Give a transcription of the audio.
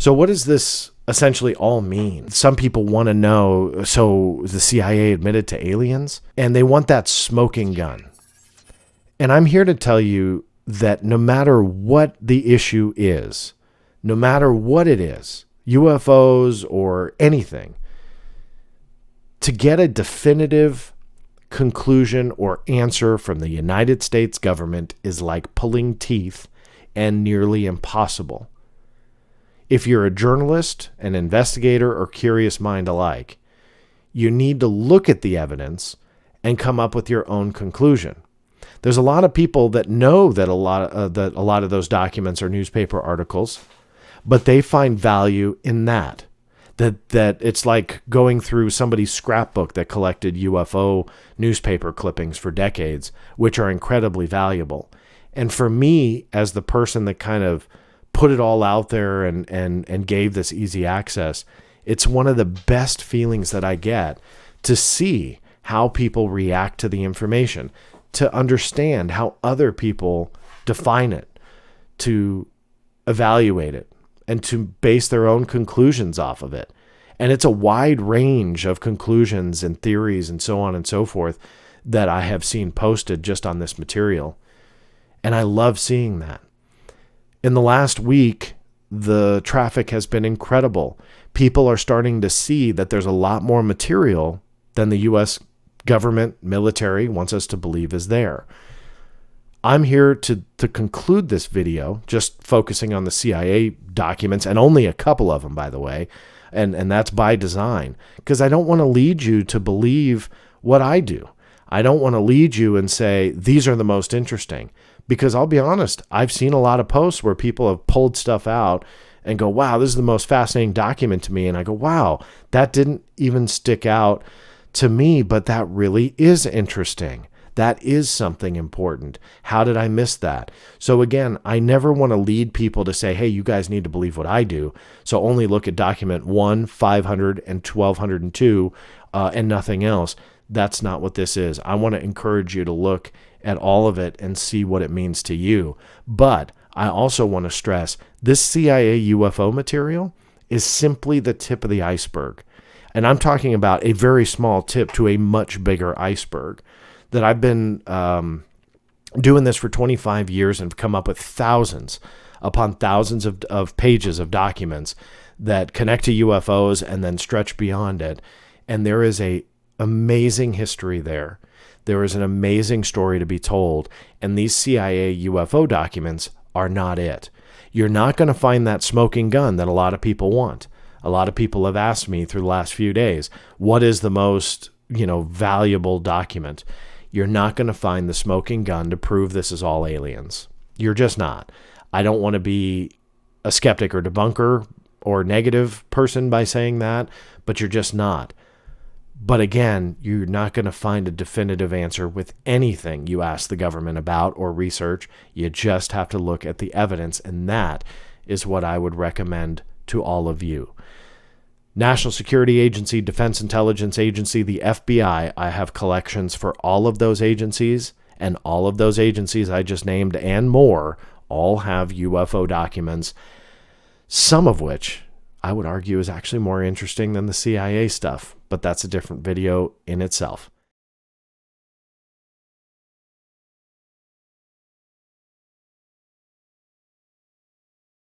So what does this essentially all mean? Some people want to know, so the CIA admitted to aliens, and they want that smoking gun. And I'm here to tell you that no matter what the issue is, no matter what it is, UFOs or anything, to get a definitive conclusion or answer from the United States government is like pulling teeth and nearly impossible. If you're a journalist, an investigator, or curious mind alike, you need to look at the evidence and come up with your own conclusion. There's a lot of people that know that a lot of those documents are newspaper articles, but they find value in that it's like going through somebody's scrapbook that collected UFO newspaper clippings for decades, which are incredibly valuable. And for me, as the person that kind of put it all out there and gave this easy access, it's one of the best feelings that I get to see how people react to the information, to understand how other people define it, to evaluate it, and to base their own conclusions off of it. And it's a wide range of conclusions and theories and so on and so forth that I have seen posted just on this material. And I love seeing that. In the last week, the traffic has been incredible. People are starting to see that there's a lot more material than the U.S. government, military wants us to believe is there. I'm here to conclude this video, just focusing on the CIA documents, and only a couple of them, by the way, and that's by design, because I don't want to lead you to believe what I do. I don't want to lead you and say, these are the most interesting, because I'll be honest, I've seen a lot of posts where people have pulled stuff out and go, wow, this is the most fascinating document to me, and I go, wow, that didn't even stick out to me, but that really is interesting. That is something important. How did I miss that? So again, I never want to lead people to say, hey, you guys need to believe what I do, so only look at document 1, 500, and 1202, and nothing else. That's not what this is. I want to encourage you to look at all of it and see what it means to you. But I also want to stress, this CIA UFO material is simply the tip of the iceberg. And I'm talking about a very small tip to a much bigger iceberg. That I've been doing this for 25 years and have come up with thousands upon thousands of pages of documents that connect to UFOs and then stretch beyond it. And there is a amazing history there. There is an amazing story to be told. And these CIA UFO documents are not it. You're not going to find that smoking gun that a lot of people want. A lot of people have asked me through the last few days, what is the most, valuable document? You're not going to find the smoking gun to prove this is all aliens. You're just not. I don't want to be a skeptic or debunker or negative person by saying that, but you're just not. But again, you're not going to find a definitive answer with anything you ask the government about or research. You just have to look at the evidence, and that is what I would recommend to all of you. National Security Agency, Defense Intelligence Agency, the FBI, I have collections for all of those agencies, and all of those agencies I just named and more all have UFO documents, some of which I would argue is actually more interesting than the CIA stuff, but that's a different video in itself.